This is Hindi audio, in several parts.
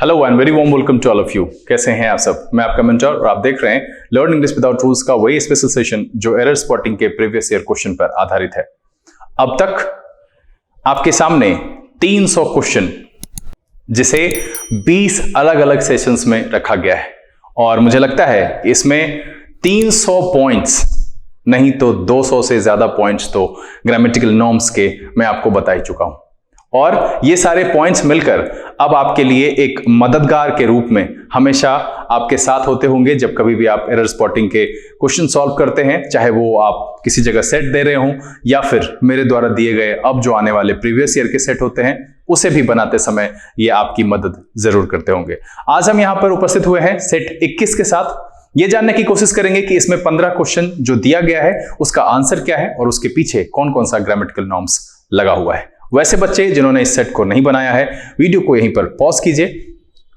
Hello and very warm welcome to all of you. कैसे हैं आप सब? मैं आपका मेंटर और आप देख रहे हैं लर्न इंग्लिश विदाउट रूल्स का वही स्पेशल सेशन जो एरर स्पॉटिंग के प्रीवियस ईयर क्वेश्चन पर आधारित है। अब तक आपके सामने 300 क्वेश्चन जिसे 20 अलग अलग सेशंस में रखा गया है और मुझे लगता है इसमें 300 पॉइंट्स नहीं तो 200 से ज्यादा पॉइंट्स तो ग्रामेटिकल नॉर्म्स के मैं आपको बता ही चुका हूं और ये सारे पॉइंट्स मिलकर अब आपके लिए एक मददगार के रूप में हमेशा आपके साथ होते होंगे जब कभी भी आप एरर स्पॉटिंग के क्वेश्चन सॉल्व करते हैं, चाहे वो आप किसी जगह सेट दे रहे हों या फिर मेरे द्वारा दिए गए अब जो आने वाले प्रीवियस ईयर के सेट होते हैं उसे भी बनाते समय ये आपकी मदद जरूर करते होंगे। आज हम यहां पर उपस्थित हुए हैं सेट 21 के साथ। ये जानने की कोशिश करेंगे कि इसमें 15 क्वेश्चन जो दिया गया है उसका आंसर क्या है और उसके पीछे कौन कौन सा ग्रामेटिकल नॉर्म्स लगा हुआ है। वैसे बच्चे जिन्होंने इस सेट को नहीं बनाया है, वीडियो को यहीं पर पॉज कीजिए,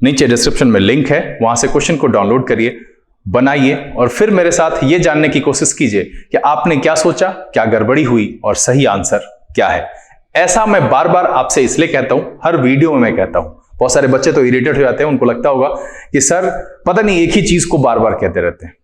नीचे डिस्क्रिप्शन में लिंक है, वहां से क्वेश्चन को डाउनलोड करिए, बनाइए और फिर मेरे साथ ये जानने की कोशिश कीजिए कि आपने क्या सोचा, क्या गड़बड़ी हुई और सही आंसर क्या है। ऐसा मैं बार बार आपसे इसलिए कहता हूं, हर वीडियो में मैं कहता हूं। बहुत सारे बच्चे तो इरिटेट हो जाते हैं, उनको लगता होगा कि सर पता नहीं एक ही चीज को बार बार कहते रहते हैं।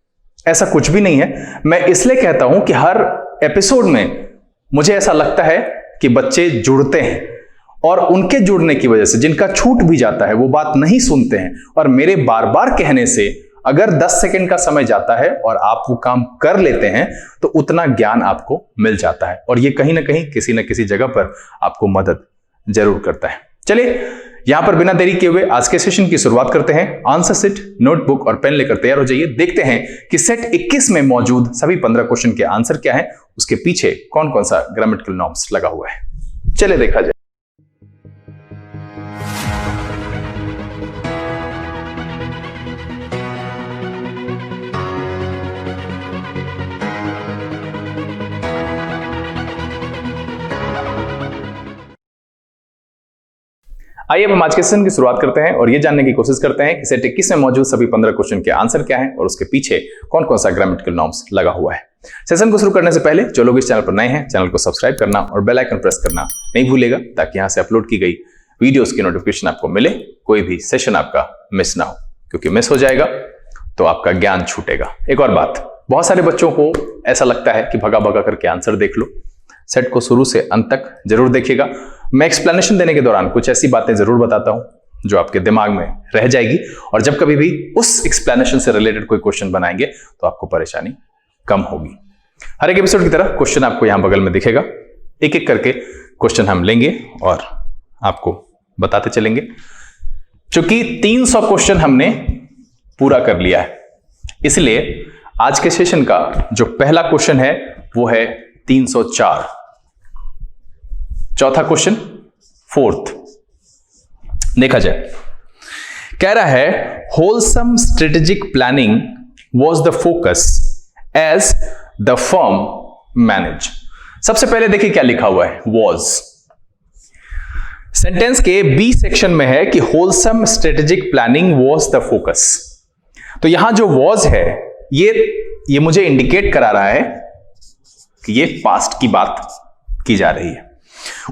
ऐसा कुछ भी नहीं है। मैं इसलिए कहता हूं कि हर एपिसोड में मुझे ऐसा लगता है कि बच्चे जुड़ते हैं और उनके जुड़ने की वजह से जिनका छूट भी जाता है वो बात नहीं सुनते हैं और मेरे बार बार कहने से अगर 10 सेकंड का समय जाता है और आप वो काम कर लेते हैं तो उतना ज्ञान आपको मिल जाता है और ये कहीं ना कहीं किसी न किसी जगह पर आपको मदद जरूर करता है। चलिए यहां पर बिना देरी किए हुए आज के सेशन की शुरुआत करते हैं। आंसर शीट, नोटबुक और पेन लेकर तैयार हो जाइए। देखते हैं कि सेट 21 में मौजूद सभी 15 क्वेश्चन के आंसर क्या है, उसके पीछे कौन कौन सा ग्रामेटिकल नॉर्म्स लगा हुआ है। चलिए देखा जाए। आइए अब हम आज के सेशन की शुरुआत करते हैं और ये जानने की कोशिश करते हैं कि सेट 21 में मौजूद सभी 15 क्वेश्चन के आंसर क्या हैं और उसके पीछे कौन कौन सा ग्रामेटिकल नॉर्म्स लगा हुआ है। सेशन को शुरू करने से पहले जो लोग इस चैनल पर नए हैं, चैनल को सब्सक्राइब करना और बेल आइकन प्रेस करना नहीं भूलेगा ताकि यहां से अपलोड की गई वीडियोस की नोटिफिकेशन आपको मिले, कोई भी सेशन आपका मिस ना हो, क्योंकि मिस हो जाएगा तो आपका ज्ञान छूटेगा। एक और बात, बहुत सारे बच्चों को ऐसा लगता है कि भगा भगा करके आंसर देख लो। सेट को शुरू से अंत तक जरूर देखिएगा। मैं एक्सप्लेनेशन देने के दौरान कुछ ऐसी बातें जरूर बताता हूं जो आपके दिमाग में रह जाएगी और जब कभी भी उस एक्सप्लेनेशन से रिलेटेड कोई क्वेश्चन बनाएंगे तो आपको परेशानी कम होगी। हर एक एपिसोड की तरह क्वेश्चन आपको यहां बगल में दिखेगा। एक एक करके क्वेश्चन हम लेंगे और आपको बताते चलेंगे। चूंकि 300 क्वेश्चन हमने पूरा कर लिया है, इसलिए आज के सेशन का जो पहला क्वेश्चन है वो है 304। चौथा क्वेश्चन, फोर्थ, देखा जाए। कह रहा है wholesome strategic planning was the focus as the firm manage. सबसे पहले देखिए क्या लिखा हुआ है, वाज। सेंटेंस के बी सेक्शन में है कि wholesome strategic planning was the focus. तो यहां जो वाज है ये मुझे इंडिकेट करा रहा है कि ये पास्ट की बात की जा रही है।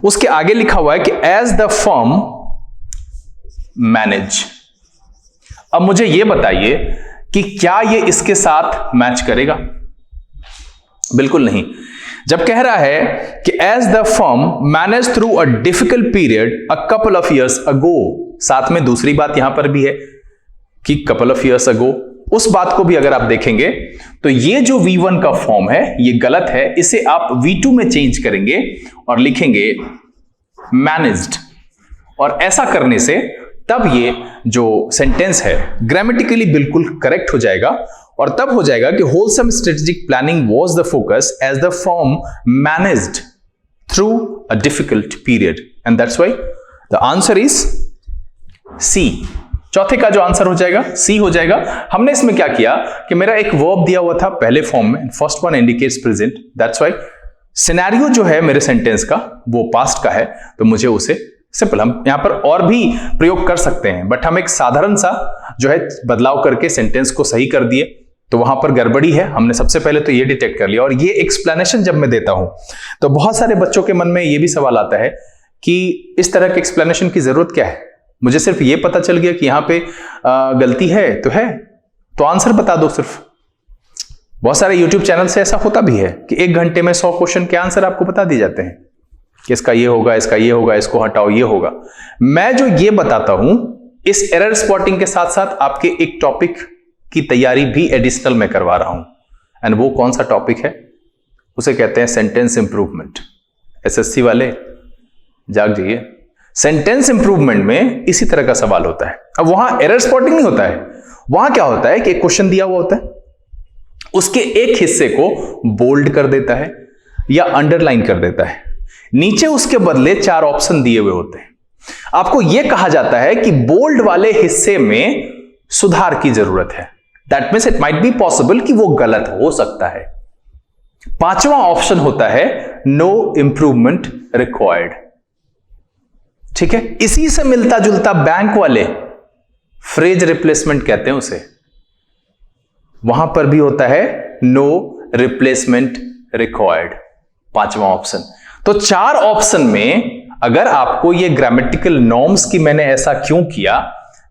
उसके आगे लिखा हुआ है कि एज द फर्म मैनेज। अब मुझे यह बताइए कि क्या यह इसके साथ मैच करेगा? बिल्कुल नहीं। जब कह रहा है कि as the firm manage through a difficult period a couple of years ago, साथ में दूसरी बात यहां पर भी है कि कपल ऑफ इयर्स अगो, उस बात को भी अगर आप देखेंगे तो ये जो V1 का फॉर्म है ये गलत है। इसे आप V2 में चेंज करेंगे और लिखेंगे मैनेज्ड, और ऐसा करने से तब ये जो सेंटेंस है ग्रामेटिकली बिल्कुल करेक्ट हो जाएगा और तब हो जाएगा कि wholesome strategic planning was the focus as the firm managed through a difficult period, and that's why the answer is C. चौथे का जो आंसर हो जाएगा सी हो जाएगा। हमने इसमें क्या किया कि मेरा एक वर्ब दिया हुआ था पहले फॉर्म में, first one indicates present, that's why scenario जो है मेरे सेंटेंस का वो पास्ट का है, तो मुझे उसे सिंपल, हम यहां पर और भी प्रयोग कर सकते हैं बट हम एक साधारण सा जो है बदलाव करके सेंटेंस को सही कर दिए, तो वहां पर गड़बड़ी है, हमने सबसे पहले तो ये डिटेक्ट कर लिया। और ये एक्सप्लेनेशन जब मैं देता हूं तो बहुत सारे बच्चों के मन में ये भी सवाल आता है कि इस तरह के एक्सप्लेनेशन की जरूरत क्या है, मुझे सिर्फ ये पता चल गया कि यहां पे गलती है तो आंसर बता दो सिर्फ। बहुत सारे YouTube चैनल से ऐसा होता भी है कि 1 घंटे में 100 क्वेश्चन के आंसर आपको बता दिए जाते हैं कि इसका ये होगा, इसका ये होगा, इसको हटाओ, ये होगा। मैं जो ये बताता हूं इस एरर स्पॉटिंग के साथ साथ आपके एक टॉपिक की तैयारी भी एडिशनल में करवा रहा हूं। एंड वो कौन सा टॉपिक है? उसे कहते हैं सेंटेंस इंप्रूवमेंट। एसएससी वाले जाग जाइए। सेंटेंस इंप्रूवमेंट में इसी तरह का सवाल होता है। अब वहां एरर स्पॉटिंग नहीं होता है, वहां क्या होता है कि एक क्वेश्चन दिया हुआ होता है, उसके एक हिस्से को बोल्ड कर देता है या अंडरलाइन कर देता है, नीचे उसके बदले 4 ऑप्शन दिए हुए होते हैं। आपको यह कहा जाता है कि बोल्ड वाले हिस्से में सुधार की जरूरत है। That means it might be possible कि वो गलत हो सकता है। 5वां ऑप्शन होता है नो इंप्रूवमेंट रिक्वायर्ड। ठीक है, इसी से मिलता जुलता बैंक वाले फ्रेज रिप्लेसमेंट कहते हैं उसे, वहां पर भी होता है नो रिप्लेसमेंट रिक्वायर्ड, 5वां ऑप्शन। तो 4 ऑप्शन में अगर आपको ये ग्रामेटिकल नॉर्म्स की मैंने ऐसा क्यों किया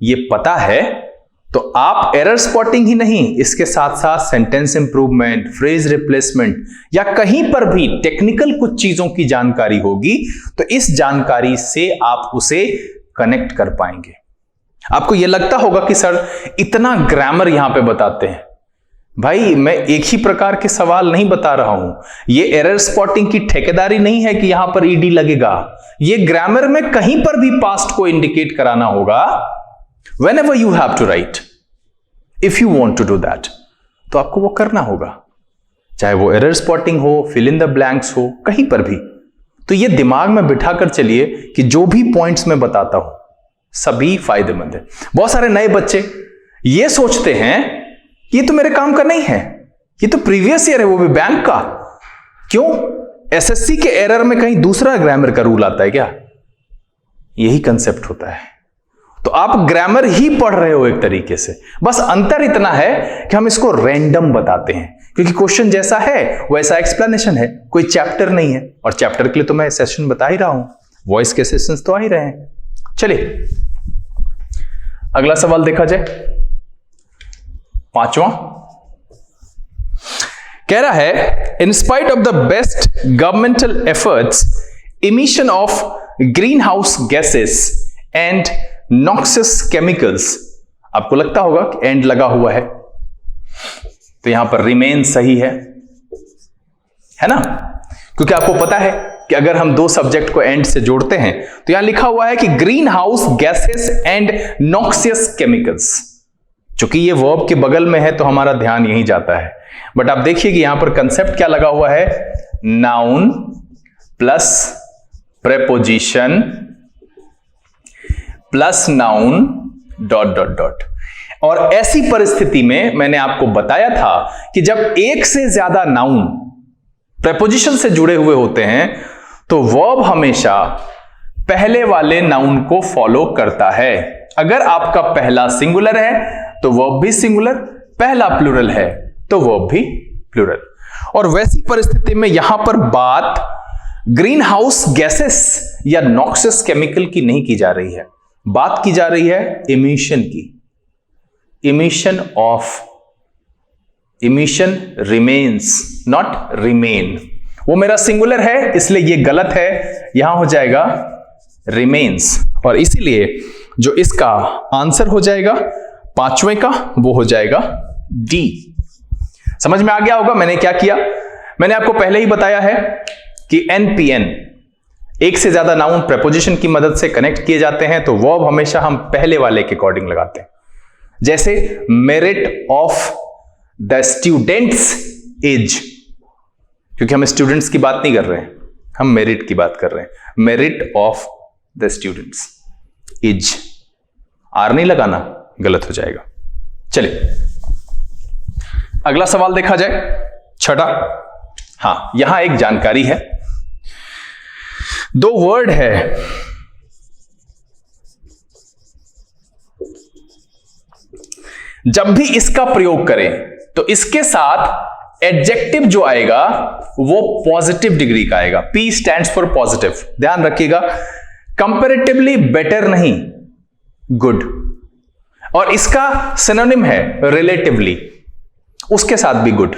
ये पता है, तो आप एरर स्पॉटिंग ही नहीं, इसके साथ साथ सेंटेंस इंप्रूवमेंट, फ्रेज रिप्लेसमेंट या कहीं पर भी टेक्निकल कुछ चीजों की जानकारी होगी तो इस जानकारी से आप उसे कनेक्ट कर पाएंगे। आपको यह लगता होगा कि सर इतना ग्रामर यहां पे बताते हैं। भाई मैं एक ही प्रकार के सवाल नहीं बता रहा हूं, ये एरर स्पॉटिंग की ठेकेदारी नहीं है कि यहां पर ईडी लगेगा। ये ग्रामर में कहीं पर भी पास्ट को इंडिकेट कराना होगा। Whenever you have to write, if you want to do that, तो आपको वो करना होगा, चाहे वो एरर स्पॉटिंग हो, फिल इन द ब्लैंक्स हो, कहीं पर भी। तो ये दिमाग में बिठा कर चलिए कि जो भी पॉइंट्स मैं बताता हूं सभी फायदेमंद है। बहुत सारे नए बच्चे ये सोचते हैं कि ये तो मेरे काम का नहीं है, ये तो प्रीवियस ईयर है, वो भी बैंक का। क्यों? एसएससी के एरर में कहीं दूसरा ग्रामर का रूल आता है क्या? यही कंसेप्ट होता है। तो आप ग्रामर ही पढ़ रहे हो एक तरीके से, बस अंतर इतना है कि हम इसको रैंडम बताते हैं क्योंकि क्वेश्चन जैसा है वैसा एक्सप्लेनेशन है, कोई चैप्टर नहीं है। और चैप्टर के लिए तो मैं सेशन बता ही रहा हूं, वॉइस के सेशंस तो आ ही रहे हैं। चलिए अगला सवाल देखा जाए, 5वां कह रहा है in spite of the best governmental efforts emission of green house gases and noxious chemicals. आपको लगता होगा कि एंड लगा हुआ है तो यहां पर रिमेन सही है ना, क्योंकि आपको पता है कि अगर हम 2 सब्जेक्ट को एंड से जोड़ते हैं तो यहां लिखा हुआ है कि green house gases and noxious chemicals. चूंकि ये वर्ब के बगल में है तो हमारा ध्यान यहीं जाता है, बट आप देखिए कि यहां पर कंसेप्ट क्या लगा हुआ है, noun plus preposition plus noun dot dot dot. और ऐसी परिस्थिति में मैंने आपको बताया था कि जब एक से ज्यादा नाउन प्रेपोजिशन से जुड़े हुए होते हैं तो वर्ब हमेशा पहले वाले नाउन को फॉलो करता है। अगर आपका पहला सिंगुलर है तो वर्ब भी सिंगुलर, पहला प्लूरल है तो वर्ब भी प्लूरल। और वैसी परिस्थिति में यहां पर बात ग्रीन हाउस गैसेस या नॉक्सियस केमिकल की नहीं की जा रही है, बात की जा रही है इमिशन की। Emission remains not remain. वो मेरा सिंगुलर है इसलिए ये गलत है, यहां हो जाएगा रिमेन्स। और इसीलिए जो इसका आंसर हो जाएगा 5वें का वो हो जाएगा डी। समझ में आ गया होगा मैंने क्या किया? मैंने आपको पहले ही बताया है कि एनपीएन एक से ज्यादा नाउन प्रेपोजिशन की मदद से कनेक्ट किए जाते हैं तो वर्ब हमेशा हम पहले वाले के अकॉर्डिंग लगाते हैं। जैसे merit of the students is, क्योंकि हम स्टूडेंट्स की बात नहीं कर रहे हैं, हम मेरिट की बात कर रहे हैं। Merit of the students is, are नहीं लगाना, गलत हो जाएगा। चलिए अगला सवाल देखा जाए, 6वां। हां, यहां एक जानकारी है, 2 वर्ड है, जब भी इसका प्रयोग करें तो इसके साथ एडजेक्टिव जो आएगा वो पॉजिटिव डिग्री का आएगा। P स्टैंड्स फॉर पॉजिटिव, ध्यान रखिएगा। कंपैरेटिवली बेटर नहीं, गुड, और इसका सिनोनिम है रिलेटिवली, उसके साथ भी गुड,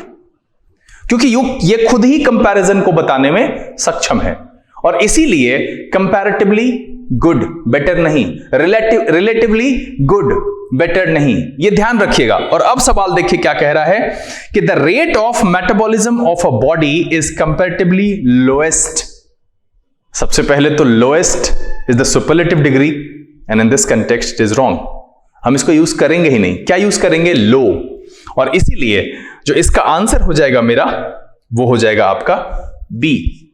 क्योंकि ये खुद ही कंपैरिजन को बताने में सक्षम है, और इसीलिए कंपैरेटिवली गुड बेटर नहीं, रिलेटिवली गुड बेटर नहीं, ये ध्यान रखिएगा। और अब सवाल देखिए क्या कह रहा है कि the rate of metabolism of a body is comparatively lowest. सबसे पहले तो lowest is the superlative degree and in this context it is wrong, हम इसको यूज करेंगे ही नहीं। क्या यूज करेंगे? लो, और इसीलिए जो इसका आंसर हो जाएगा मेरा वो हो जाएगा आपका बी।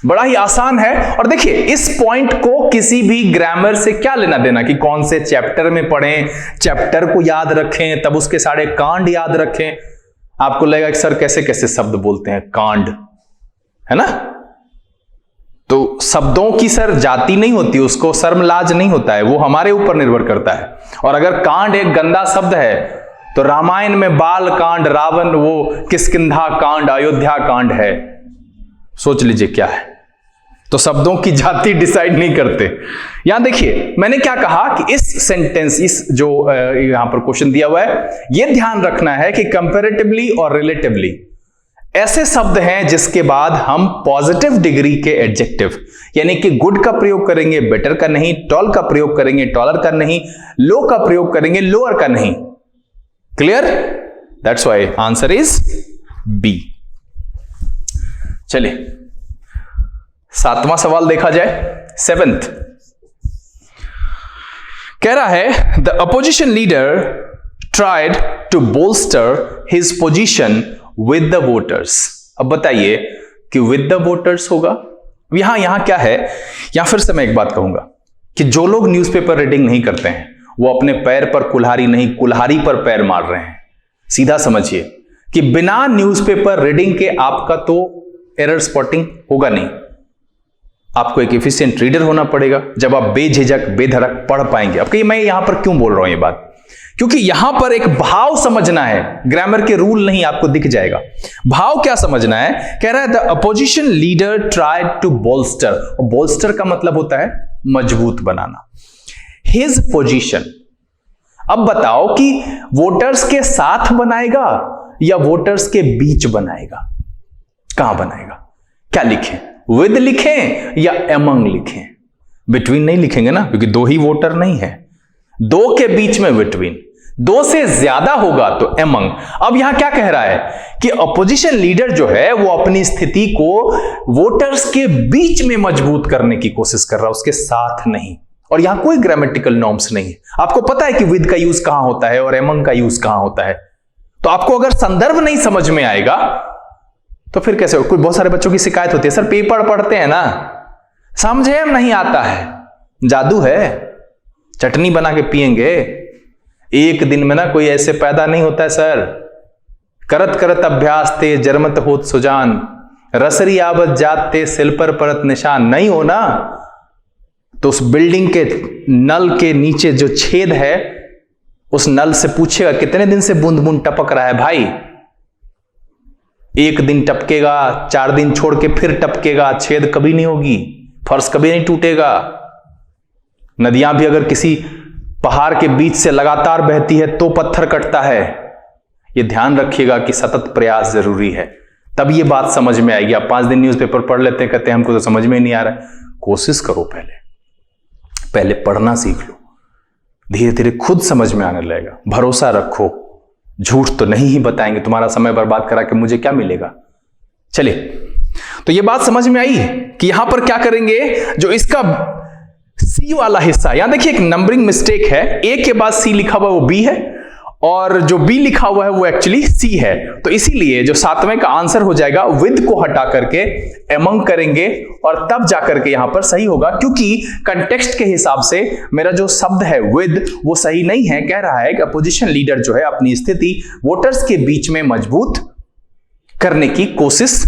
बड़ा ही आसान है, और देखिए इस पॉइंट को किसी भी ग्रामर से क्या लेना देना कि कौन से चैप्टर में पढ़ें, चैप्टर को याद रखें, तब उसके सारे कांड याद रखें। आपको लगेगा कि सर कैसे कैसे शब्द बोलते हैं, कांड है ना, तो शब्दों की सर जाति नहीं होती, उसको शर्मलाज नहीं होता है, वो हमारे ऊपर निर्भर करता है। और अगर कांड एक गंदा शब्द है तो रामायण में बाल कांड, रावण वो किष्किंधा कांड, अयोध्या कांड है, सोच लीजिए क्या है। तो शब्दों की जाति डिसाइड नहीं करते। यहां देखिए मैंने क्या कहा कि इस सेंटेंस, इस जो यहां पर क्वेश्चन दिया हुआ है, यह ध्यान रखना है कि कंपैरेटिवली और रिलेटिवली ऐसे शब्द हैं जिसके बाद हम पॉजिटिव डिग्री के एडजेक्टिव यानी कि गुड का प्रयोग करेंगे, बेटर का नहीं, टॉल का प्रयोग करेंगे, टॉलर का नहीं, लो का प्रयोग करेंगे, लोअर का नहीं। Clear? That's why answer is B. चलिए 7वां सवाल देखा जाए, 7th। कह रहा है the opposition leader tried to bolster his position with the voters. अब बताइए कि विद द वोटर्स होगा, यहां क्या है, यहां फिर से मैं एक बात कहूंगा कि जो लोग न्यूज़पेपर रीडिंग नहीं करते हैं वो अपने पैर पर कुल्हाड़ी नहीं, कुल्हाड़ी पर पैर मार रहे हैं। सीधा समझिए कि बिना न्यूज़पेपर रीडिंग के आपका तो एरर स्पॉटिंग होगा नहीं, आपको एक एफिशिएंट रीडर होना पड़ेगा, जब आप बेझिझक बेधड़क पढ़ पाएंगे। अब कहिए मैं यहां पर क्यों बोल रहा हूं ये बात, क्योंकि यहां पर एक भाव समझना है, ग्रामर के रूल नहीं, आपको दिख जाएगा। भाव क्या समझना है? कह रहा है the opposition leader tried to bolster, और बोल्स्टर का मतलब होता है मजबूत बनाना, हिज पोजीशन। अब बताओ कि वोटर्स के साथ बनाएगा या वोटर्स के बीच बनाएगा? कहां बनाएगा? क्या लिखें? विद लिखें या एमंग लिखें? बिटवीन नहीं लिखेंगे ना, क्योंकि दो ही वोटर नहीं है, दो के बीच में बिटवीन, दो से ज्यादा होगा तो एमंग। अब यहां क्या कह रहा है कि अपोजिशन लीडर जो है वो अपनी स्थिति को वोटर्स के बीच में मजबूत करने की कोशिश कर रहा है, उसके साथ नहीं। और यहां कोई ग्रामेटिकल नॉर्म्स नहीं है। आपको पता है कि विद का यूज कहां होता है और एमंग का यूज कहां होता है, तो आपको अगर संदर्भ नहीं समझ में आएगा तो फिर कैसे? कोई बहुत सारे बच्चों की शिकायत होती है, सर पेपर पढ़ते हैं ना, समझे नहीं आता है, जादू है, चटनी बना के पिएंगे, एक दिन में ना कोई ऐसे पैदा नहीं होता है सर। करत करत अभ्यास ते जरमत होत सुजान, रसरी आवत जात ते सिल पर परत निशान। नहीं हो ना तो उस बिल्डिंग के नल के नीचे जो छेद है उस नल से पूछेगा कितने दिन से बूंद बूंद टपक रहा है भाई? एक दिन टपकेगा, 4 दिन छोड़ के फिर टपकेगा, छेद कभी नहीं होगी, फर्श कभी नहीं टूटेगा। नदियां भी अगर किसी पहाड़ के बीच से लगातार बहती है तो पत्थर कटता है। यह ध्यान रखिएगा कि सतत प्रयास जरूरी है, तब यह बात समझ में आएगी। आप 5 दिन न्यूज़पेपर पढ़ लेते हैं, कहते हैं हमको तो समझ में नहीं आ रहा है। कोशिश करो, पहले पढ़ना सीख लो, धीरे धीरे खुद समझ में आने लगेगा। भरोसा रखो, झूठ तो नहीं ही बताएंगे, तुम्हारा समय बर्बाद करा के मुझे क्या मिलेगा। चलिए, तो ये बात समझ में आई कि यहां पर क्या करेंगे, जो इसका सी वाला हिस्सा, यहां देखिए एक नंबरिंग मिस्टेक है, ए के बाद सी लिखा हुआ है वो बी है, और जो बी लिखा हुआ है वो एक्चुअली सी है। तो इसीलिए जो 7वें का आंसर हो जाएगा, विद को हटा करके एमंग करेंगे और तब जाकर के यहां पर सही होगा, क्योंकि कंटेक्स्ट के हिसाब से मेरा जो शब्द है विद वो सही नहीं है। कह रहा है कि अपोजिशन लीडर जो है अपनी स्थिति वोटर्स के बीच में मजबूत करने की कोशिश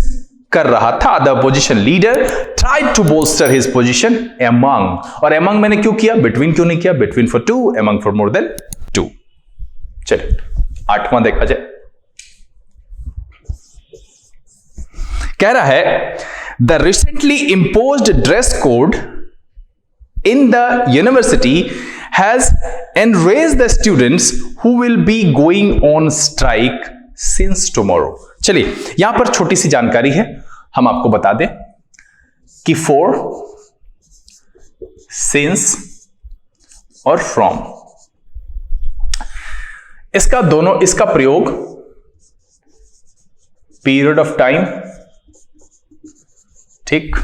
कर रहा था। The opposition leader tried to bolster his position among, और एमंग मैंने क्यों किया, बिटवीन क्यों नहीं किया? Between for 2, among for more than 2। चलिए 8वां देखा जाए। कह रहा है the recently imposed dress code in the university has enraged the students who will be going on strike since tomorrow. चलिए यहां पर छोटी सी जानकारी है, हम आपको बता दें कि for, since और from, इसका प्रयोग पीरियड ऑफ टाइम, ठीक,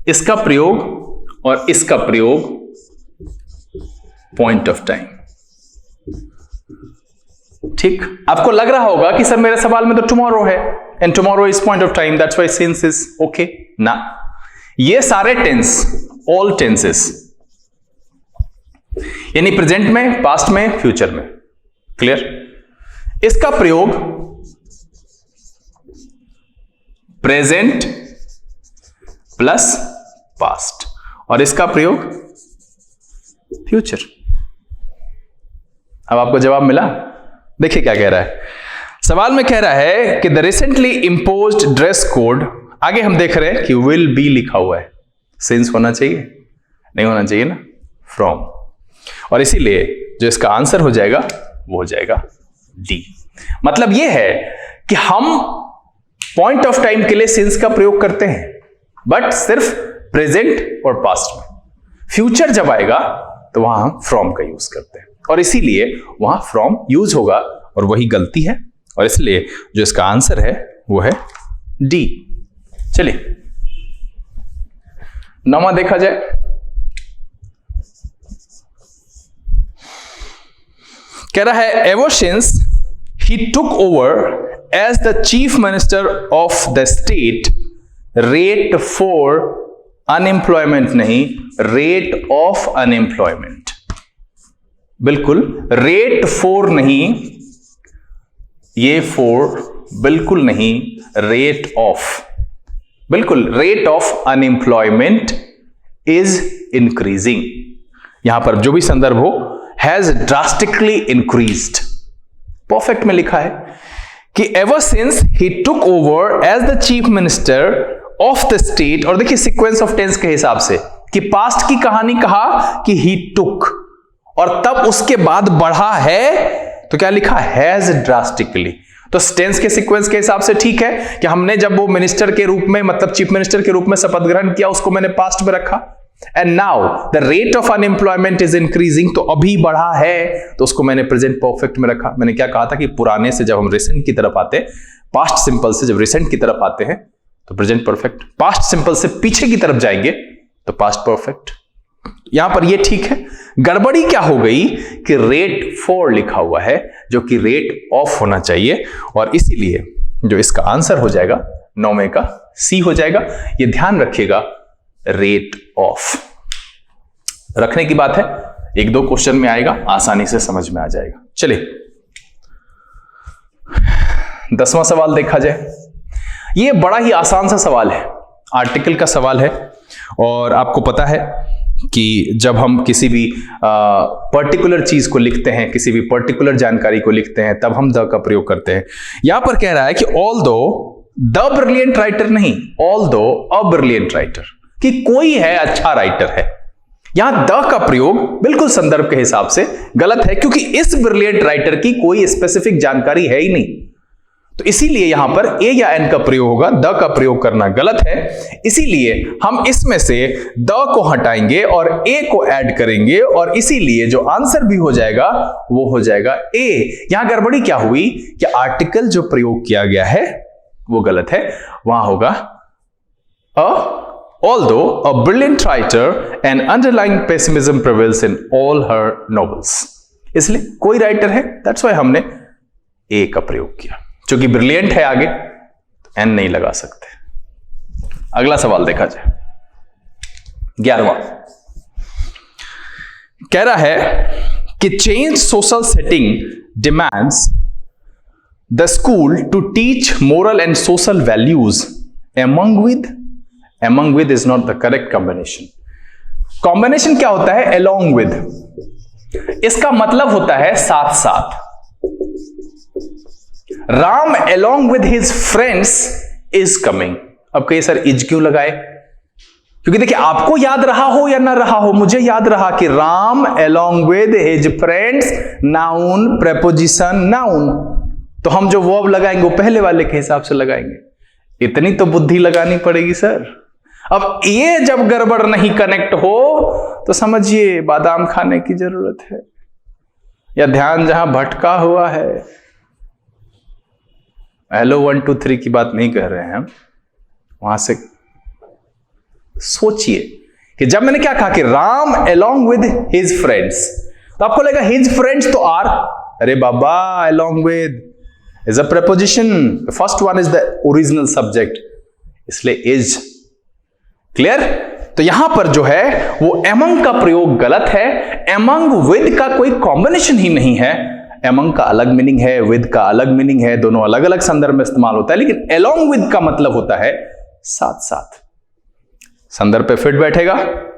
इसका प्रयोग और इसका प्रयोग पॉइंट ऑफ टाइम, ठीक। आपको लग रहा होगा कि सर मेरे सवाल में तो टुमारो है and tomorrow is point of time, that's why since is okay ना। ये सारे टेंस, ऑल टेंसेस, यानी प्रेजेंट में, पास्ट में, फ्यूचर में, क्लियर। इसका प्रयोग प्रेजेंट प्लस पास्ट और इसका प्रयोग फ्यूचर। अब आपको जवाब मिला। देखिए क्या कह रहा है, सवाल में कह रहा है कि the recently imposed dress code, आगे हम देख रहे हैं कि विल बी लिखा हुआ है, सिंस होना चाहिए, नहीं होना चाहिए ना, फ्रॉम, और इसीलिए जो इसका आंसर हो जाएगा वो हो जाएगा डी। मतलब यह है कि हम पॉइंट ऑफ टाइम के लिए सिंस का प्रयोग करते हैं बट सिर्फ प्रेजेंट और पास्ट में, फ्यूचर जब आएगा तो वहां हम फ्रॉम का यूज करते हैं और इसीलिए वहां फ्रॉम यूज होगा और वही गलती है और इसलिए जो इसका आंसर है वो है डी। चलिए नौवां देखा जाए। कह रहा है ever since he took over as the chief minister of the state, rate for unemployment नहीं, रेट ऑफ अनएम्प्लॉयमेंट, बिल्कुल रेट फॉर नहीं, ये फॉर बिल्कुल नहीं, रेट ऑफ, बिल्कुल rate of unemployment is increasing. यहां पर जो भी संदर्भ हो, हैज ड्रास्टिकली इंक्रीज्ड, परफेक्ट में लिखा है कि ever since he took over as the chief minister of the state, और देखिए सीक्वेंस ऑफ टेंस के हिसाब से कि पास्ट की कहानी कहा कि ही टुक और तब उसके बाद बढ़ा है तो क्या लिखा, हैज ड्रास्टिकली। तो टेंस के सीक्वेंस के हिसाब से ठीक है कि हमने जब वो मिनिस्टर के रूप में, मतलब चीफ मिनिस्टर के रूप में शपथ ग्रहण किया, उसको मैंने पास्ट में रखा। And now the rate of unemployment is increasing, तो अभी बढ़ा है तो उसको मैंने प्रेजेंट परफेक्ट में रखा। मैंने क्या कहा था कि पुराने से जब हम रिसेंट की तरफ आते हैं, पास्ट सिंपल से जब रिसेंट की तरफ आते हैं तो प्रेजेंट परफेक्ट, पास्ट सिंपल से पीछे की तरफ जाएंगे तो पास्ट परफेक्ट। यहां पर ये ठीक है। गड़बड़ी क्या हो गई कि रेट फॉर लिखा हुआ है जो कि रेट ऑफ होना चाहिए और इसीलिए जो इसका आंसर हो जाएगा 9 में का सी हो जाएगा। ये ध्यान रखिएगा, रेट ऑफ रखने की बात है, 1-2 क्वेश्चन में आएगा, आसानी से समझ में आ जाएगा। चलिए 10वां सवाल देखा जाए। ये बड़ा ही आसान सा सवाल है, आर्टिकल का सवाल है और आपको पता है कि जब हम किसी भी पर्टिकुलर चीज को लिखते हैं, किसी भी पर्टिकुलर जानकारी को लिखते हैं, तब हम द का प्रयोग करते हैं। यहां पर कह रहा है कि ऑल दो द ब्रिलियंट राइटर नहीं, ऑल दो अ ब्रिलियंट राइटर, कि कोई है अच्छा राइटर है। यहां द का प्रयोग बिल्कुल संदर्भ के हिसाब से गलत है क्योंकि इस ब्रिलियंट राइटर की कोई स्पेसिफिक जानकारी है ही नहीं, तो इसीलिए यहां पर ए या एन का प्रयोग होगा, द का प्रयोग करना गलत है। इसीलिए हम इसमें से द को हटाएंगे और ए को ऐड करेंगे और इसीलिए जो आंसर भी हो जाएगा वो हो जाएगा ए। यहां गड़बड़ी क्या हुई कि आर्टिकल जो प्रयोग किया गया है वो गलत है, वहां होगा although a brilliant writer and underlying pessimism prevails in all her novels, इसलिए कोई राइटर है, that's why हमने ए का प्रयोग किया। क्योंकि ब्रिलियंट है आगे एन नहीं लगा सकते। अगला सवाल देखा जाए, 11वां। कह रहा है कि change social setting demands the school to teach moral and social values among with is not the correct combination। Combination क्या होता है, along with, इसका मतलब होता है साथ साथ। Ram along with his friends is coming। अब कहिए सर इज क्यों लगाए, क्योंकि देखिए, आपको याद रहा हो या ना रहा हो, मुझे याद रहा कि Ram along with his friends, noun, preposition, noun. तो हम जो वर्ब लगाएंगे वो पहले वाले के हिसाब से लगाएंगे। इतनी तो बुद्धि लगानी पड़ेगी सर। अब ये जब गड़बड़ नहीं कनेक्ट हो तो समझिए बादाम खाने की जरूरत है, या ध्यान जहां भटका हुआ है। हेलो 1 2 3 की बात नहीं कह रहे हैं हम, वहां से सोचिए कि जब मैंने क्या कहा कि Ram along with his friends, तो आपको लगेगा हिज फ्रेंड्स तो आर, अरे बाबा along with is a preposition, first one is the original subject, इसलिए इज। क्लियर? तो यहां पर जो है वो एमंग का प्रयोग गलत है। एमंग विद का कोई कॉम्बिनेशन ही नहीं है। एमंग का अलग मीनिंग है, विद का अलग मीनिंग है, दोनों अलग अलग संदर्भ में इस्तेमाल होता है, लेकिन अलोंग विद का मतलब होता है साथ साथ। संदर्भ पे फिट बैठेगा,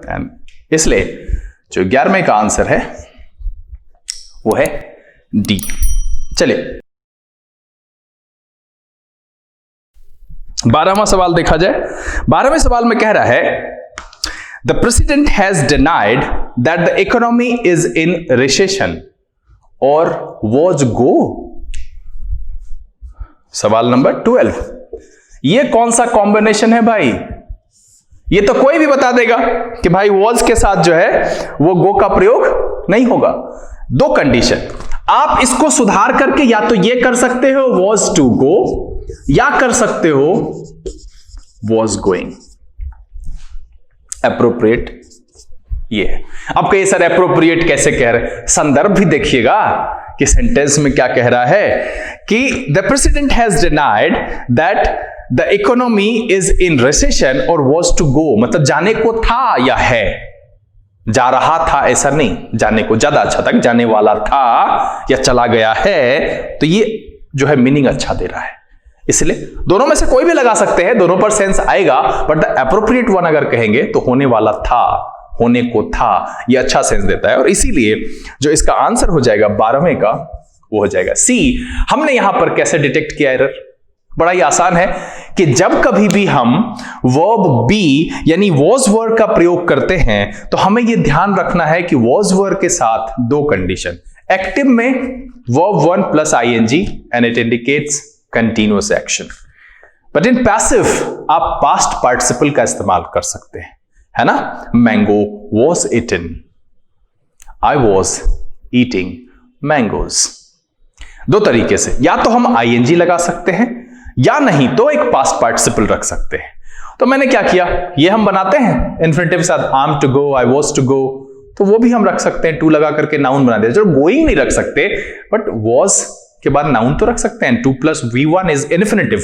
एंड इसलिए जो 11वें का आंसर है वो है डी। चलिए 12वां सवाल देखा जाए। 12वें सवाल में कह रहा है the president has denied that the economy is in recession और वॉज गो। सवाल नंबर 12, ये कौन सा कॉम्बिनेशन है भाई? ये तो कोई भी बता देगा कि भाई वॉज के साथ जो है वो गो का प्रयोग नहीं होगा। दो कंडीशन, आप इसको सुधार करके या तो ये कर सकते हो वॉज टू गो, या कर सकते हो वॉज गोइंग। एप्रोप्रिएट ये है। अब कहिए सर एप्रोप्रिएट कैसे कह रहे हैं? संदर्भ भी देखिएगा कि सेंटेंस में क्या कह रहा है कि the president has denied that the economy is in recession और वॉज टू गो, मतलब जाने को था या है, जा रहा था ऐसा नहीं, जाने को, ज्यादा अच्छा तक जाने वाला था या चला गया है। तो ये जो है मीनिंग अच्छा दे रहा है, इसलिए दोनों में से कोई भी लगा सकते हैं, दोनों पर सेंस आएगा। बट द एप्रोप्रिएट वन अगर कहेंगे तो होने वाला था, होने को था, ये अच्छा सेंस देता है। और इसीलिए जो इसका आंसर हो जाएगा 12वें का वो हो जाएगा सी। हमने यहां पर कैसे डिटेक्ट किया एरर? बड़ा ही आसान है कि जब कभी भी हम वर्ब बी यानी वॉज वर्ब का प्रयोग करते हैं तो हमें यह ध्यान रखना है कि वॉज वर्ब के साथ दो कंडीशन। एक्टिव में verb 1 plus ING and it indicates continuous action, but in passive आप पास्ट पार्टिसिपल का इस्तेमाल कर सकते हैं, है ना? Mango was eaten, I was eating mangoes. दो तरीके से, या तो हम आईएनजी लगा सकते हैं या नहीं तो एक पास्ट पार्टिसिपल रख सकते हैं। तो मैंने क्या किया, ये हम बनाते हैं इन्फिनिटिव के साथ, I am to go, I was to go, तो वो भी हम रख सकते हैं, टू लगा करके नाउन बना दिया। चलो गोइंग नहीं रख सकते, बट वॉज के बाद नाउन तो रख सकते हैं। 2 + V1 इज इन्फिनिटिव,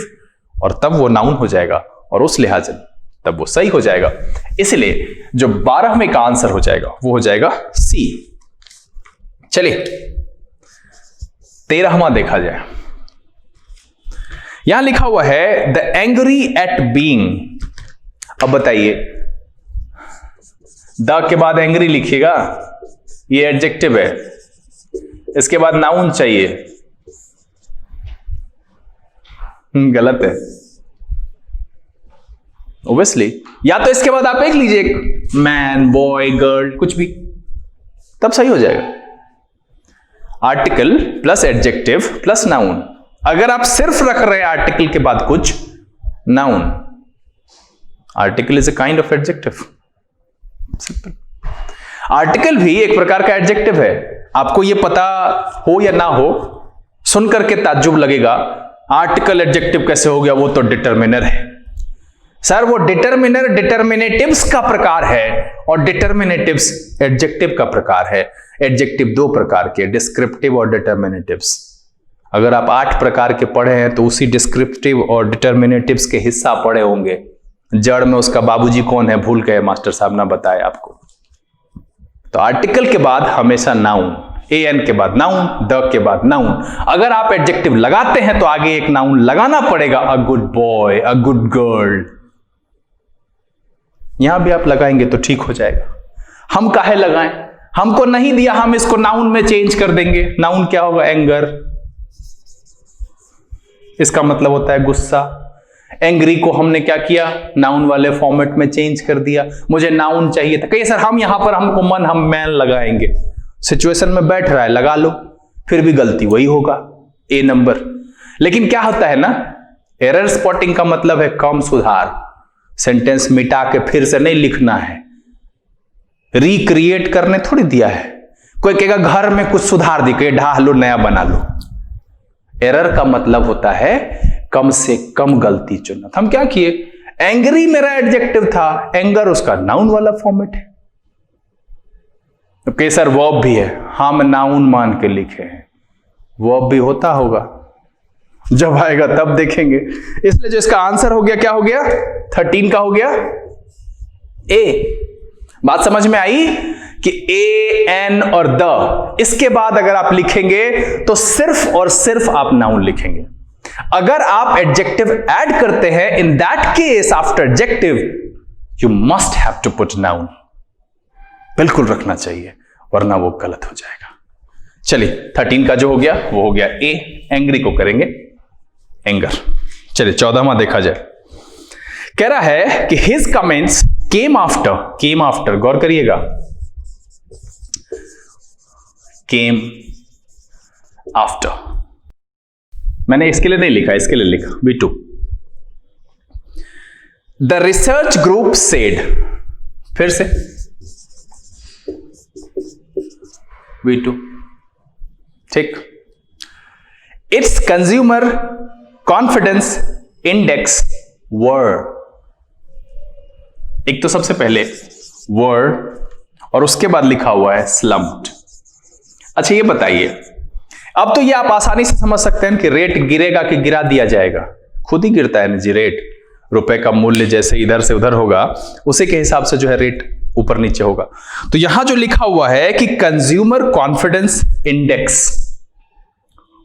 और तब वो नाउन हो जाएगा, और उस लिहाज तब वो सही हो जाएगा। इसलिए जो 12वें का आंसर हो जाएगा वो हो जाएगा सी। चलिए 13वां देखा जाए। यहां लिखा हुआ है द एंग्री एट बीइंग। अब बताइए, द के बाद एंग्री लिखिएगा, ये एडजेक्टिव है, इसके बाद नाउन चाहिए। गलत है ओब्वियसली। या तो इसके बाद आप एक लीजिए, मैन, बॉय, गर्ल, कुछ भी, तब सही हो जाएगा। Article plus adjective plus noun. अगर आप सिर्फ रख रहे हैं आर्टिकल के बाद कुछ, noun, article is a kind of adjective, simple. Article भी एक प्रकार का एडजेक्टिव है। आपको यह पता हो या ना हो, सुन करके ताज्जुब लगेगा, आर्टिकल एडजेक्टिव कैसे हो गया? वो तो डिटरमिनर है। सर वो डिटरमिनर डिटरमिनेटिव्स का प्रकार है और डिटरमिनेटिव्स एडजेक्टिव का प्रकार है। एडजेक्टिव दो प्रकार के, डिस्क्रिप्टिव और डिटरमिनेटिव्स। अगर आप 8 प्रकार के पढ़े हैं तो उसी डिस्क्रिप्टिव और डिटरमिनेटिव्स के हिस्सा पढ़े होंगे। जड़ में उसका बाबूजी कौन है भूल गए, मास्टर साहब ना बताए आपको। तो आर्टिकल के बाद हमेशा नाउन, एन के बाद नाउन, द के बाद नाउन। अगर आप एडजेक्टिव लगाते हैं तो आगे एक नाउन लगाना पड़ेगा, a good boy, a good girl. यहां भी आप लगाएंगे तो ठीक हो जाएगा। हम काहे लगाएं? हमको नहीं दिया, हम इसको नाउन में चेंज कर देंगे। नाउन क्या होगा? एंगर, इसका मतलब होता है गुस्सा। एंग्री को हमने क्या किया, नाउन वाले फॉर्मेट में चेंज कर दिया। मुझे नाउन चाहिए था, कहिए सर हम यहां पर हमको हम मैन लगाएंगे, सिचुएशन में बैठ रहा है लगा लो, फिर भी गलती वही होगा, ए नंबर। लेकिन क्या होता है ना, एरर स्पॉटिंग का मतलब है कम सुधार, सेंटेंस मिटा के फिर से नहीं लिखना है, रिक्रिएट करने थोड़ी दिया है। कोई कहेगा घर में कुछ सुधार दिखे, ढाह लो नया बना लो। एरर का मतलब होता है कम से कम गलती चुनना। हम क्या किए, एंग्री मेरा एडजेक्टिव था, एंगर उसका नाउन वाला फॉर्मेट है। ओके सर वर्ब भी है, हम नाउन मान के लिखे हैं, वर्ब भी होता होगा, जब आएगा तब देखेंगे। इसलिए जो इसका आंसर हो गया, क्या हो गया, 13 का हो गया ए। बात समझ में आई कि ए, एन और द, इसके बाद अगर आप लिखेंगे तो सिर्फ और सिर्फ आप नाउन लिखेंगे। अगर आप एडजेक्टिव ऐड करते हैं, in that case after adjective you must have to put noun, बिल्कुल रखना चाहिए, वरना वो गलत हो जाएगा। चलिए 13 का जो हो गया वो हो गया ए, एंग्री को करेंगे एंगर। चलिए 14वां देखा जाए। कह रहा है कि हिज कमेंट्स केम आफ्टर, गौर करिएगा, केम आफ्टर। मैंने इसके लिए नहीं लिखा, इसके लिए लिखा V2। The research group said, फिर से V2, ठीक। इट्स कंज्यूमर कॉन्फिडेंस इंडेक्स वर, एक तो सबसे पहले वर और उसके बाद लिखा हुआ है स्लम्प्ड। अच्छा ये बताइए, अब तो ये आप आसानी से समझ सकते हैं कि रेट गिरेगा कि गिरा दिया जाएगा, खुद ही गिरता है ना जी। रेट, रुपए का मूल्य जैसे इधर से उधर होगा उसी के हिसाब से जो है रेट ऊपर नीचे होगा। तो यहां जो लिखा हुआ है कि कंज्यूमर कॉन्फिडेंस इंडेक्स,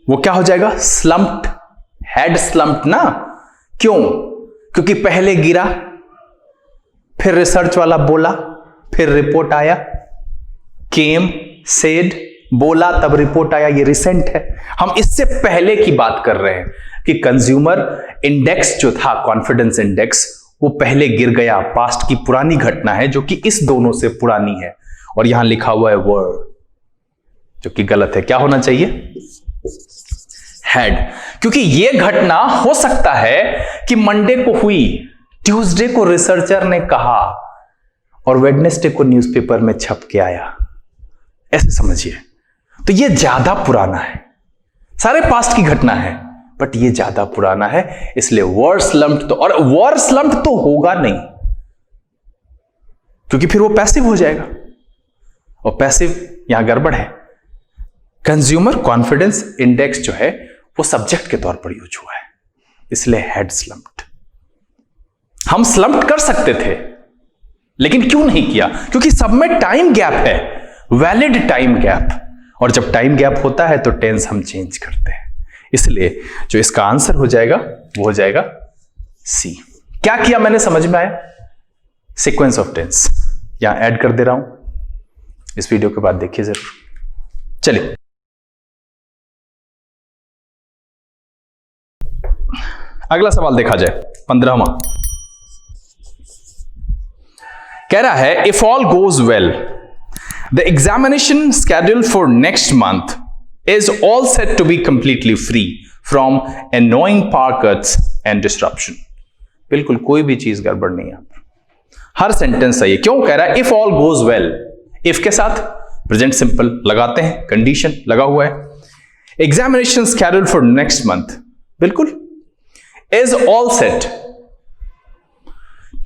वो क्या हो जाएगा, स्लम्प्ड, हेड स्लम्प्ड ना। क्यों, क्योंकि पहले गिरा, फिर रिसर्च वाला बोला, फिर रिपोर्ट आया, केम, सेड, बोला तब रिपोर्ट आया, ये रिसेंट है। हम इससे पहले की बात कर रहे हैं कि कंज्यूमर इंडेक्स जो था, कॉन्फिडेंस इंडेक्स, वो पहले गिर गया, पास्ट की पुरानी घटना है जो कि इस दोनों से पुरानी है। और यहां लिखा हुआ है वर्ड, जो कि गलत है। क्या होना चाहिए, हेड, क्योंकि यह घटना हो सकता है कि मंडे को हुई, ट्यूसडे को रिसर्चर ने कहा और वेडनेसडे को न्यूज़पेपर में छप के आया, ऐसे समझिए। तो यह ज्यादा पुराना है, सारे पास्ट की घटना है बट ये ज्यादा पुराना है, इसलिए वर स्लम्प्ड। तो और वर स्लम्प्ड तो होगा नहीं, क्योंकि फिर वो पैसिव हो जाएगा, और पैसिव यहां गड़बड़ है। कंज्यूमर कॉन्फिडेंस इंडेक्स जो है वो सब्जेक्ट के तौर पर यूज हुआ है, इसलिए हेड स्लम्प्ड। हम स्लम्प्ड कर सकते थे लेकिन क्यों नहीं किया, क्योंकि सब में टाइम गैप है, वैलिड टाइम गैप, और जब टाइम गैप होता है तो टेंस हम चेंज करते हैं। इसलिए जो इसका आंसर हो जाएगा वो हो जाएगा सी। क्या किया मैंने, समझ में आया, सीक्वेंस ऑफ टेंस यहां ऐड कर दे रहा हूं, इस वीडियो के बाद देखिए जरूर। चलिए अगला सवाल देखा जाए, 15वां। कह रहा है if all goes well the examination scheduled for next month is all set to be completely free from annoying power cuts and disruption। बिल्कुल कोई भी चीज गड़बड़ नहीं है, हर सेंटेंस सही है। क्यों कह रहा है if all goes well, if के साथ प्रेजेंट सिंपल लगाते हैं, कंडीशन लगा हुआ है। Examination scheduled for next month, बिल्कुल is all set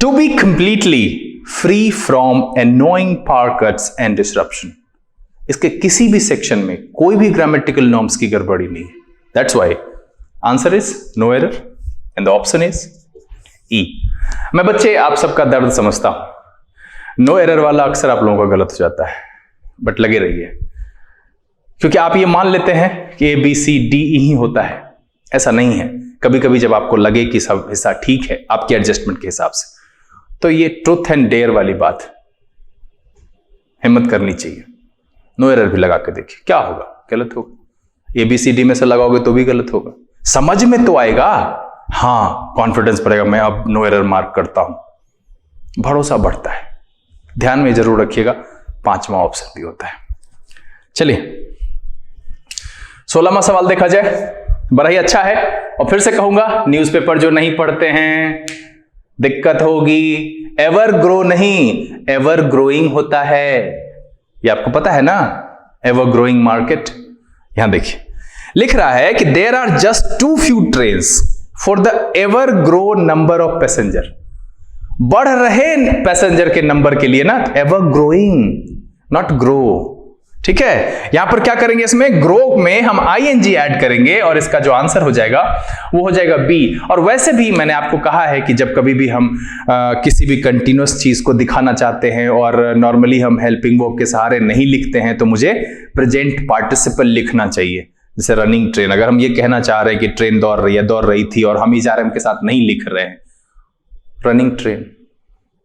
to be completely free from annoying power cuts and disruption। इसके किसी भी सेक्शन में कोई भी ग्रामेटिकल नॉर्म्स की गड़बड़ी नहीं है। That's why answer is no error and the option is E. मैं बच्चे आप सबका दर्द समझता हूं, नो एरर वाला अक्सर आप लोगों का गलत हो जाता है, बट लगे रहिए, क्योंकि आप ये मान लेते हैं कि A B C D E ही होता है, ऐसा नहीं है। कभी कभी जब आपको लगे कि सब हिस्सा ठीक है आपके एडजस्टमेंट के हिसाब से, तो ये ट्रूथ एंड डेयर वाली बात, हिम्मत करनी चाहिए। नो एरर भी लगा के देखिए, क्या होगा, गलत होगा। एबीसीडी में से लगाओगे तो भी गलत होगा, समझ में तो आएगा, हाँ कॉन्फिडेंस बढ़ेगा, मैं अब नो एरर मार्क करता हूं, भरोसा बढ़ता है। ध्यान में जरूर रखिएगा, 5वां ऑप्शन भी होता है। चलिए 16वां सवाल देखा जाए, बड़ा ही अच्छा है। और फिर से कहूंगा, न्यूज़पेपर जो नहीं पढ़ते हैं दिक्कत होगी। एवर ग्रो नहीं, एवर ग्रोइंग होता है, ये आपको पता है ना, एवर ग्रोइंग मार्केट। यहां देखिए लिख रहा है कि there are just too few trains for the ever grow number of passenger. बढ़ रहे पैसेंजर के नंबर के लिए ना, एवर ग्रोइंग नॉट ग्रो। ठीक है, यहां पर क्या करेंगे, इसमें ग्रो में हम आईएनजी ऐड करेंगे और इसका जो आंसर हो जाएगा वो हो जाएगा बी। और वैसे भी मैंने आपको कहा है कि जब कभी भी हम किसी भी कंटिन्यूअस चीज को दिखाना चाहते हैं और नॉर्मली हम हेल्पिंग वर्ब के सहारे नहीं लिखते हैं, तो मुझे प्रेजेंट पार्टिसिपल लिखना चाहिए। जैसे रनिंग ट्रेन, अगर हम ये कहना चाह रहे हैं कि ट्रेन दौड़ रही थी और हम इजारम के साथ नहीं लिख रहे हैं रनिंग ट्रेन,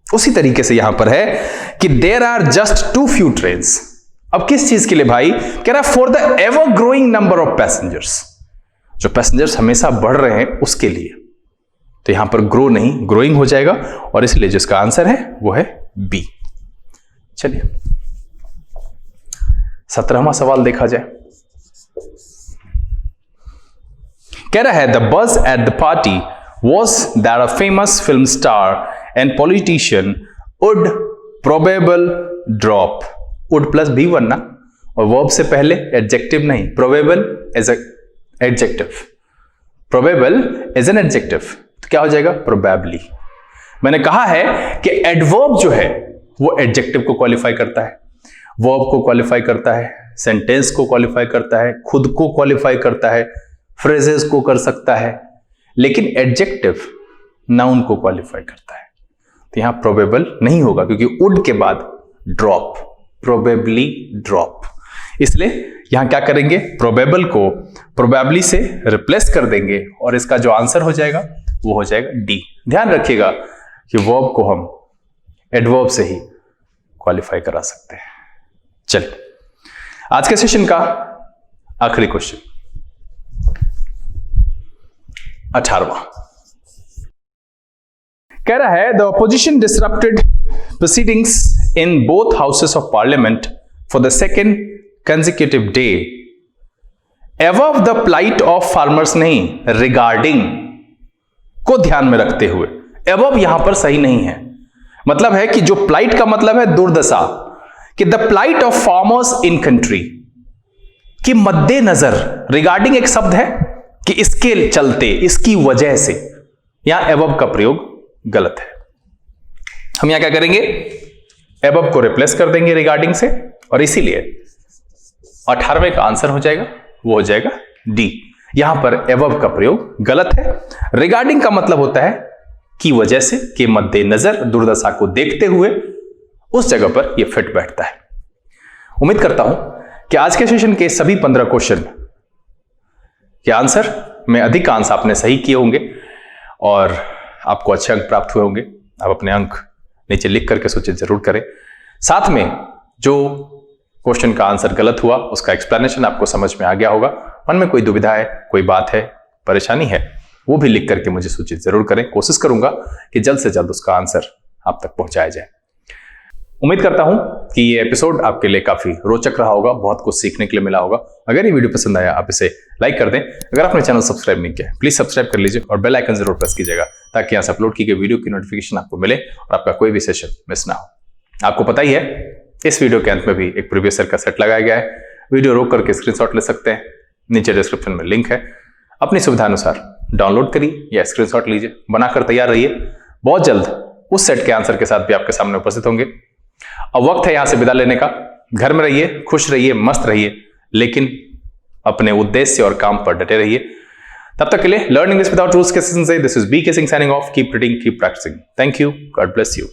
उसी तरीके से यहां पर है कि there are just too few trains. अब किस चीज के लिए भाई, कह रहा for the ever growing number of passengers, जो पैसेंजर्स हमेशा बढ़ रहे हैं उसके लिए। तो यहां पर ग्रो नहीं, ग्रोइंग हो जाएगा, और इसलिए जिसका आंसर है वो है बी। चलिए 17वां सवाल देखा जाए। कह रहा है the buzz at the party was that a famous film star and politician would probable drop. Would plus B1 ना, और वर्ब से पहले एडजेक्टिव नहीं, probable as adjective, probable as an adjective, तो क्या हो जाएगा प्रोबेबली। मैंने कहा है कि एडवर्ब जो है वो एडजेक्टिव को क्वालिफाई करता है, वर्ब को क्वालिफाई करता है, सेंटेंस को क्वालिफाई करता है, खुद को क्वालिफाई करता है, फ्रेजेस को कर सकता है, लेकिन एडजेक्टिव नाउन को क्वालिफाई करता है। तो यहां प्रोबेबल नहीं होगा क्योंकि वुड के बाद ड्रॉप, प्रोबेबली ड्रॉप, इसलिए यहां क्या करेंगे, प्रोबेबल को प्रोबेबली से रिप्लेस कर देंगे और इसका जो आंसर हो जाएगा वो हो जाएगा डी। ध्यान रखिएगा कि वर्ब को हम एडवर्ब से ही क्वालिफाई करा सकते हैं। चलिए आज के सेशन का आखिरी क्वेश्चन 18वां कह रहा है the opposition disrupted proceedings in both houses of parliament for the second consecutive day above the plight of farmers, नहीं regarding को ध्यान में रखते हुए। above यहां पर सही नहीं है, मतलब है कि जो plight का मतलब है दुर्दशा, कि the plight of farmers in country कि मद्देनजर, regarding एक शब्द है कि इसके चलते, इसकी वजह से, यहां above का प्रयोग गलत है। हम यहां क्या करेंगे, एबव को रिप्लेस कर देंगे रिगार्डिंग से, और इसीलिए 18वें का आंसर हो जाएगा वो हो जाएगा डी। यहां पर एबव का प्रयोग गलत है। रिगार्डिंग का मतलब होता है की वजह से, के मद्देनजर, दुर्दशा को देखते हुए, उस जगह पर यह फिट बैठता है। उम्मीद करता हूं कि आज के सेशन के सभी 15 क्वेश्चन के आंसर में अधिकांश आपने सही किए होंगे और आपको अच्छे अंक प्राप्त हुए होंगे। आप अपने अंक नीचे लिख करके सूचित जरूर करें। साथ में जो क्वेश्चन का आंसर गलत हुआ उसका एक्सप्लेनेशन आपको समझ में आ गया होगा। मन में कोई दुविधा है, कोई बात है, परेशानी है, वो भी लिख करके मुझे सूचित जरूर करें। कोशिश करूंगा कि जल्द से जल्द उसका आंसर आप तक पहुंचाया जाए। उम्मीद करता हूं कि ये एपिसोड आपके लिए काफी रोचक रहा होगा, बहुत कुछ सीखने के लिए मिला होगा। अगर ये वीडियो पसंद आया आप इसे लाइक कर दें। अगर आपने चैनल सब्सक्राइब नहीं किया प्लीज सब्सक्राइब कर लीजिए और बेल आइकन जरूर प्रेस कीजिएगा ताकि यहाँ से अपलोड की गई वीडियो की नोटिफिकेशन आपको मिले और आपका कोई भी सेशन मिस ना हो। आपको पता ही है इस वीडियो के अंत में भी एक प्रीवियस ईयर का सेट लगाया गया है। वीडियो रोक करके स्क्रीनशॉट ले सकते हैं, नीचे डिस्क्रिप्शन में लिंक है। अपनी सुविधा अनुसार डाउनलोड करिए या स्क्रीनशॉट लीजिए, बनाकर तैयार रहिए। बहुत जल्द उस सेट के आंसर के साथ भी आपके सामने उपस्थित होंगे। अब वक्त है यहां से विदा लेने का। घर में रहिए, खुश रहिए, मस्त रहिए, लेकिन अपने उद्देश्य और काम पर डटे रहिए। तब तक के लिए लर्न इंग्लिश विदाउट रूल्स के सेशन से this is B K Singh signing off. Keep reading, keep practising. Thank you, God bless you.